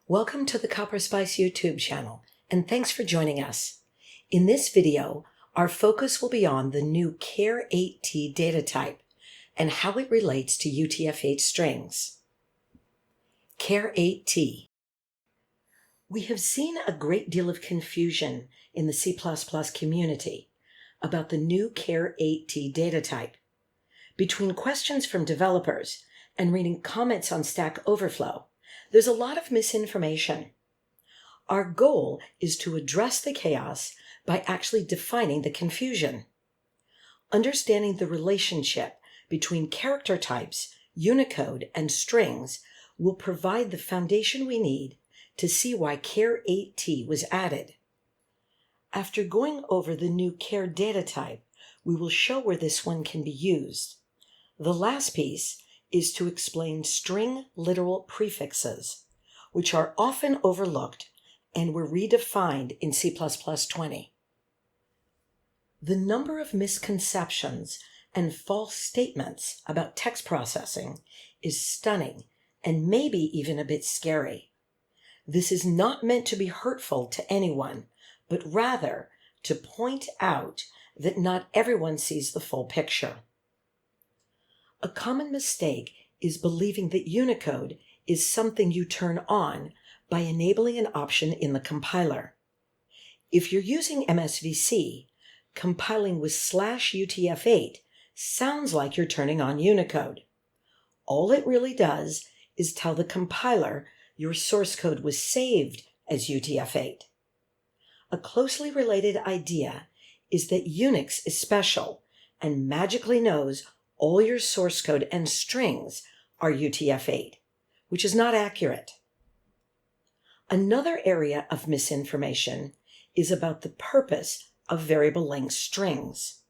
Welcome to the Copper Spice YouTube channel, and thanks for joining us. In this video, our focus will be on the new char8t data type and how it relates to UTF-8 strings. char8t. We have seen a great deal of confusion in the C++ community about the new char8t data type. Between questions from developers and reading comments on Stack Overflow, there's a lot of misinformation. Our goal is to address the chaos by actually defining the confusion. Understanding the relationship between character types, Unicode, and strings will provide the foundation we need to see why char8t was added. After going over the new char data type, we will show where this one can be used. The last piece is to explain string literal prefixes, which are often overlooked and were redefined in C++20. The number of misconceptions and false statements about text processing is stunning and maybe even a bit scary. This is not meant to be hurtful to anyone, but rather to point out that not everyone sees the full picture. A common mistake is believing that Unicode is something you turn on by enabling an option in the compiler. If you're using MSVC, compiling with /UTF-8 sounds like you're turning on Unicode. All it really does is tell the compiler your source code was saved as UTF-8. A closely related idea is that Unix is special and magically knows all your source code and strings are UTF-8, which is not accurate. Another area of misinformation is about the purpose of variable length strings.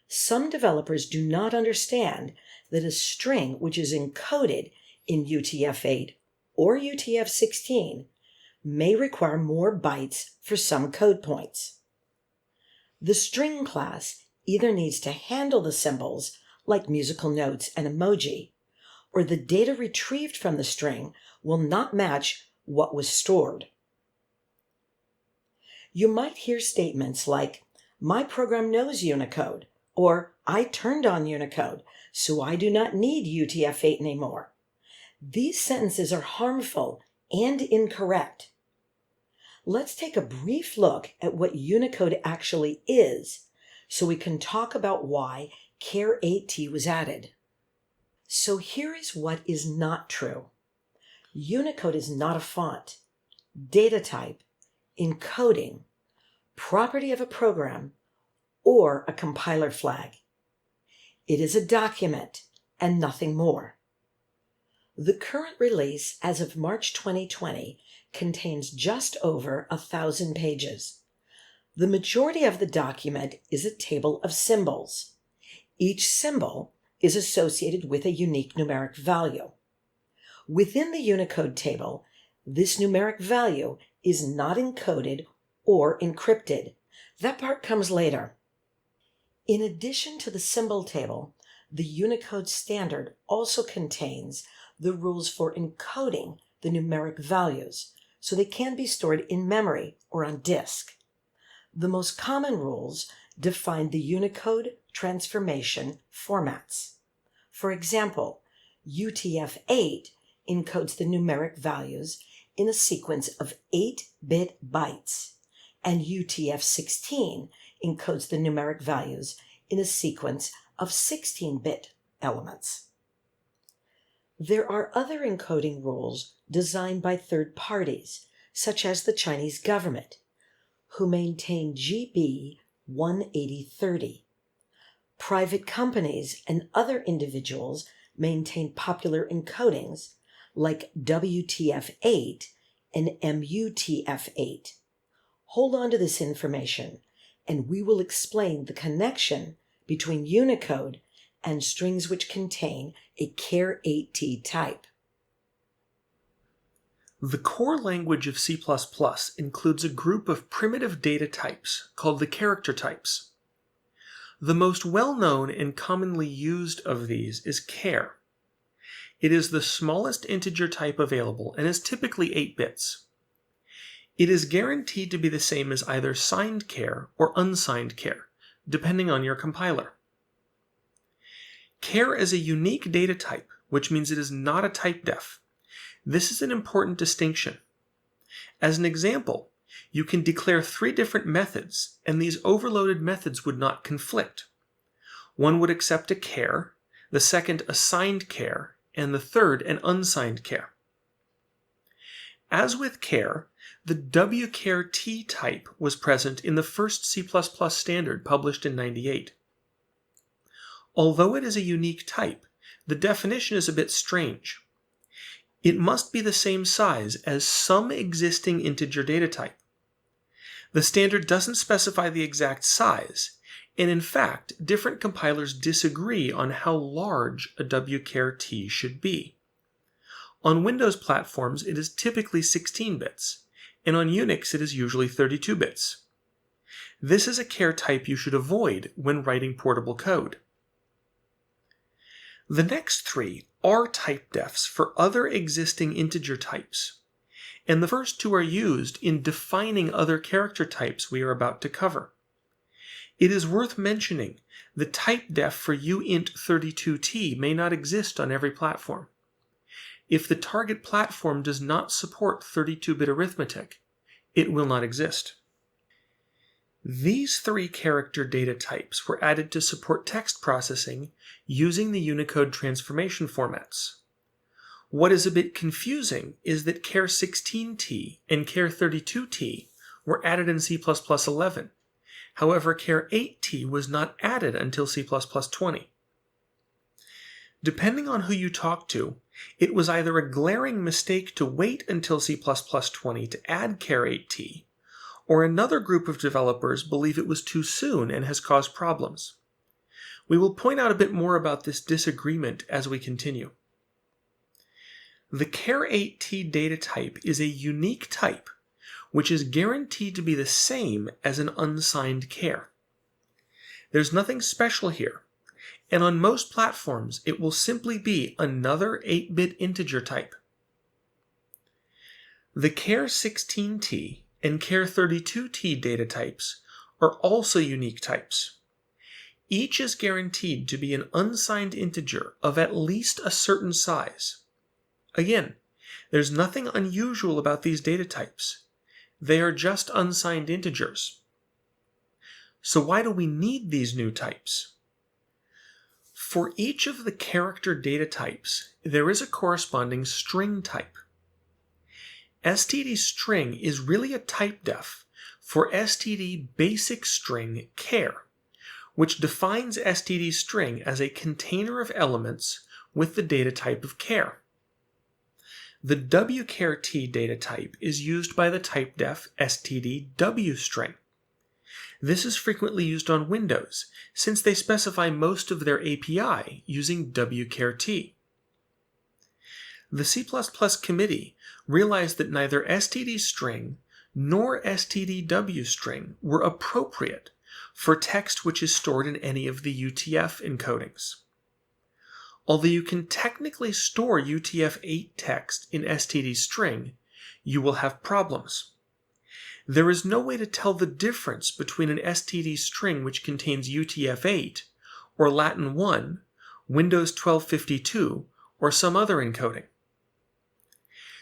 Some developers do not understand that a string which is encoded in UTF-8 or UTF-16 may require more bytes for some code points. The string class either needs to handle the symbols like musical notes and emoji, or the data retrieved from the string will not match what was stored. You might hear statements like, "My program knows Unicode," or "I turned on Unicode, so I do not need UTF-8 anymore." These sentences are harmful and incorrect. Let's take a brief look at what Unicode actually is, so we can talk about why char8t was added. So here is what is not true. Unicode is not a font, data type, encoding, property of a program, or a compiler flag. It is a document and nothing more. The current release as of March 2020 contains just over 1,000 pages. The majority of the document is a table of symbols. Each symbol is associated with a unique numeric value. Within the Unicode table, this numeric value is not encoded or encrypted. That part comes later. In addition to the symbol table, the Unicode standard also contains the rules for encoding the numeric values, so they can be stored in memory or on disk. The most common rules define the Unicode transformation formats. For example, UTF-8 encodes the numeric values in a sequence of 8-bit bytes, and UTF-16 encodes the numeric values in a sequence of 16-bit elements. There are other encoding rules designed by third parties, such as the Chinese government, who maintain GB 18030. Private companies and other individuals maintain popular encodings like WTF-8 and MUTF-8. Hold on to this information, and we will explain the connection between Unicode and strings which contain a char8t type. The core language of C++ includes a group of primitive data types called the character types. The most well-known and commonly used of these is char. It is the smallest integer type available and is typically 8 bits. It is guaranteed to be the same as either signed char or unsigned char, depending on your compiler. Char is a unique data type, which means it is not a typedef. This is an important distinction. As an example, you can declare 3 different methods, and these overloaded methods would not conflict. One would accept a char, the second a signed char, and the third an unsigned char. As with char, the wchar-t type was present in the first C++ standard published in '98. Although it is a unique type, the definition is a bit strange. It must be the same size as some existing integer data type. The standard doesn't specify the exact size, and in fact, different compilers disagree on how large a wchar-t should be. On Windows platforms, it is typically 16 bits, and on Unix it is usually 32 bits. This is a char type you should avoid when writing portable code. The next 3 are typedefs for other existing integer types, and the first 2 are used in defining other character types we are about to cover. It is worth mentioning the typedef for uint32t may not exist on every platform. If the target platform does not support 32-bit arithmetic, it will not exist. These 3 character data types were added to support text processing using the Unicode transformation formats. What is a bit confusing is that char16t and char32t were added in C++11. However, char8t was not added until C++20. Depending on who you talk to, it was either a glaring mistake to wait until C++20 to add char8t, or another group of developers believe it was too soon and has caused problems. We will point out a bit more about this disagreement as we continue. The char8t data type is a unique type, which is guaranteed to be the same as an unsigned char. There's nothing special here, and on most platforms it will simply be another 8-bit integer type. The char16t and char32t data types are also unique types. Each is guaranteed to be an unsigned integer of at least a certain size. Again, there's nothing unusual about these data types. They are just unsigned integers. So why do we need these new types? For each of the character data types, there is a corresponding string type. Std string is really a typedef for std basic string char, which defines std string as a container of elements with the data type of char. The wchar-t data type is used by the typedef std_w_string. This is frequently used on Windows, since they specify most of their API using wchar-t. The C++ committee realized that neither std_string nor std_w_string were appropriate for text which is stored in any of the UTF encodings. Although you can technically store UTF-8 text in std string, you will have problems. There is no way to tell the difference between an std string which contains UTF-8 or Latin 1, Windows 1252, or some other encoding.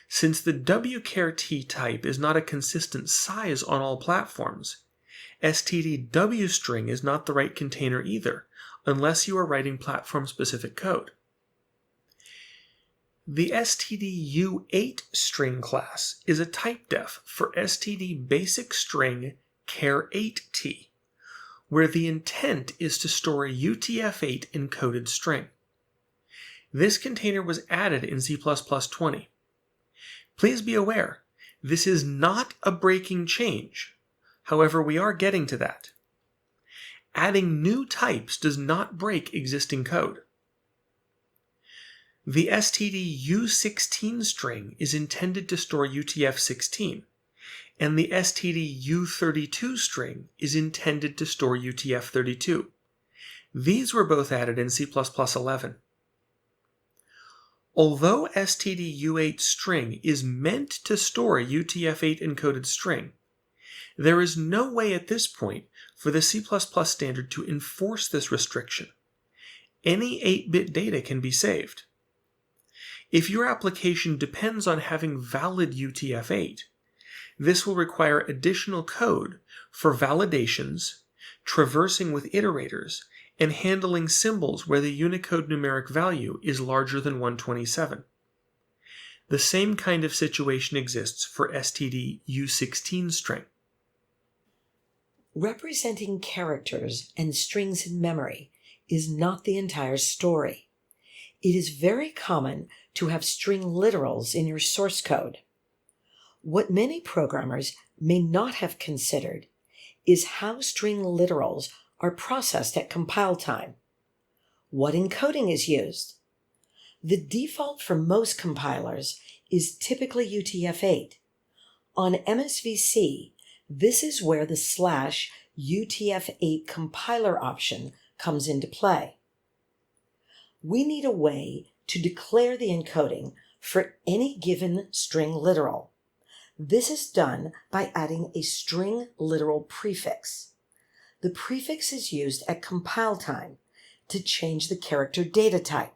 Since the wchar-t type is not a consistent size on all platforms, std_w_string is not the right container either, unless you are writing platform-specific code. The Stdu8 string class is a typedef for std basic string char8t, where the intent is to store a UTF-8 encoded string. This container was added in C++20. Please be aware, this is not a breaking change. However, we are getting to that. Adding new types does not break existing code. The stdu16 string is intended to store UTF-16, and the stdu32 string is intended to store UTF-32. These were both added in C++11. Although Stdu8 string is meant to store a UTF-8 encoded string, there is no way at this point for the C++ standard to enforce this restriction. Any 8-bit data can be saved. If your application depends on having valid UTF-8, this will require additional code for validations, traversing with iterators, and handling symbols where the Unicode numeric value is larger than 127. The same kind of situation exists for Stdu8 String. Representing characters and strings in memory is not the entire story. It is very common to have string literals in your source code. What many programmers may not have considered is how string literals are processed at compile time. What encoding is used? The default for most compilers is typically UTF-8. On MSVC, this is where the /UTF-8 compiler option comes into play. We need a way to declare the encoding for any given string literal. This is done by adding a string literal prefix. The prefix is used at compile time to change the character data type.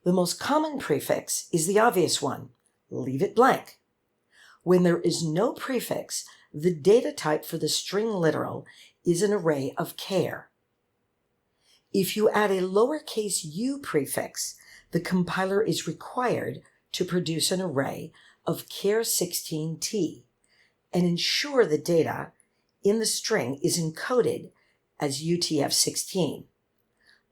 The most common prefix is the obvious one: leave it blank. When there is no prefix, the data type for the string literal is an array of char. If you add a lowercase u prefix, the compiler is required to produce an array of char 16t and ensure the data in the string is encoded as UTF-16.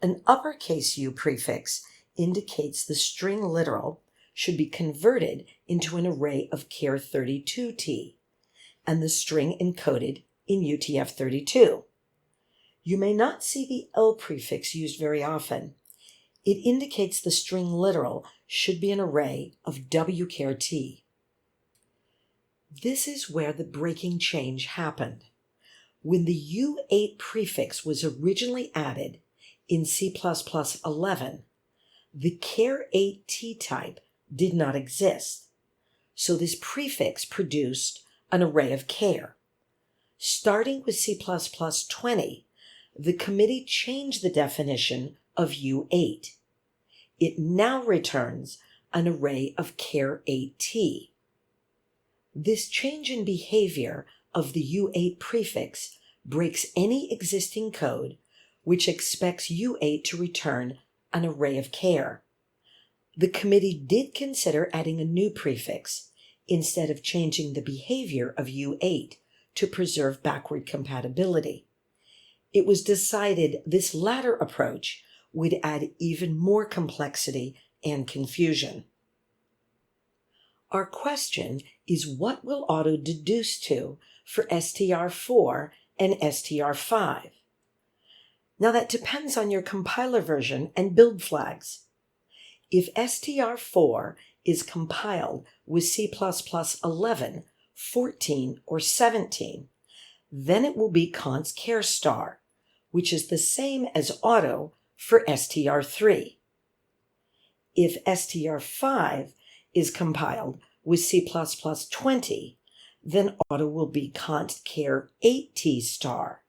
An uppercase U prefix indicates the string literal should be converted into an array of char 32t, and the string encoded in UTF-32. You may not see the L prefix used very often. It indicates the string literal should be an array of wchar t. This is where the breaking change happened. When the U8 prefix was originally added in C++ 11, the char 8t type did not exist, so this prefix produced an array of char. Starting with C++ 20, the committee changed the definition of U8. It now returns an array of char 8t. This change in behavior of the U8 prefix breaks any existing code which expects U8 to return an array of char. The committee did consider adding a new prefix instead of changing the behavior of U8 to preserve backward compatibility. It was decided this latter approach would add even more complexity and confusion. Our question is, what will auto deduce to for str4 and str5? Now that depends on your compiler version and build flags. If str4 is compiled with C++ 11, 14, or 17, then it will be const char star, which is the same as auto for str3. If str5 is compiled with C++ 20, then auto will be const char 8t star,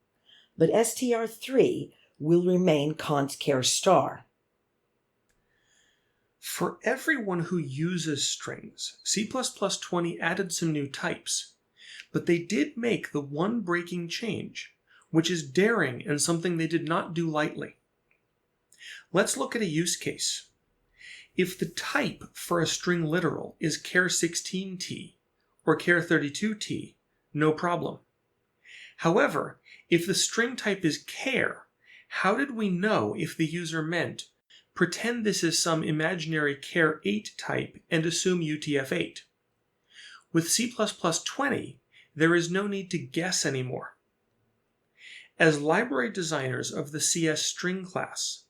but str3 will remain const char star. For everyone who uses strings, C++ 20 added some new types, but they did make the one breaking change, which is daring and something they did not do lightly. Let's look at a use case. If the type for a string literal is char 16t or char 32t, no problem. However, if the string type is char, how did we know if the user meant pretend this is some imaginary char 8 type and assume UTF-8? With C++ 20, there is no need to guess anymore. As library designers of the CS string class,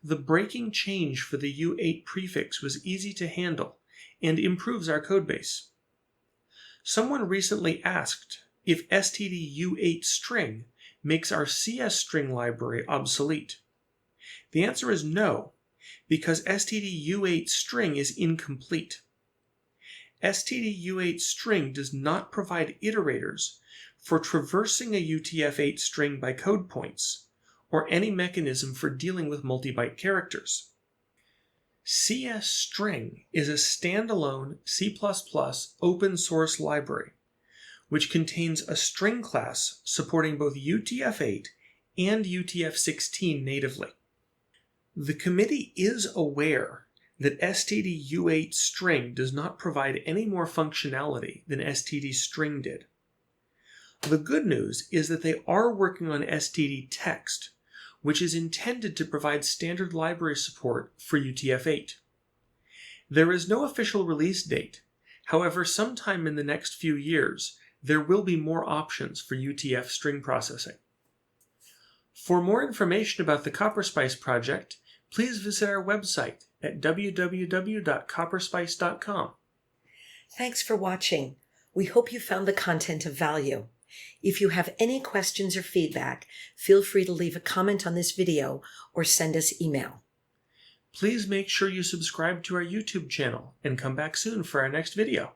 the breaking change for the U8 prefix was easy to handle and improves our codebase. Someone recently asked if stdu8 string makes our CS string library obsolete. The answer is no, because Stdu8 String is incomplete. Stdu8 String does not provide iterators for traversing a UTF-8 string by code points, or any mechanism for dealing with multi-byte characters. CS String is a standalone C++ open source library, which contains a string class supporting both UTF-8 and UTF-16 natively. The committee is aware that Stdu8 String does not provide any more functionality than STD String did. The good news is that they are working on STD Text, which is intended to provide standard library support for UTF-8. There is no official release date. However, sometime in the next few years, there will be more options for UTF string processing. For more information about the CopperSpice project, please visit our website at www.copperspice.com. Thanks for watching. We hope you found the content of value. If you have any questions or feedback, feel free to leave a comment on this video or send us email. Please make sure you subscribe to our YouTube channel and come back soon for our next video.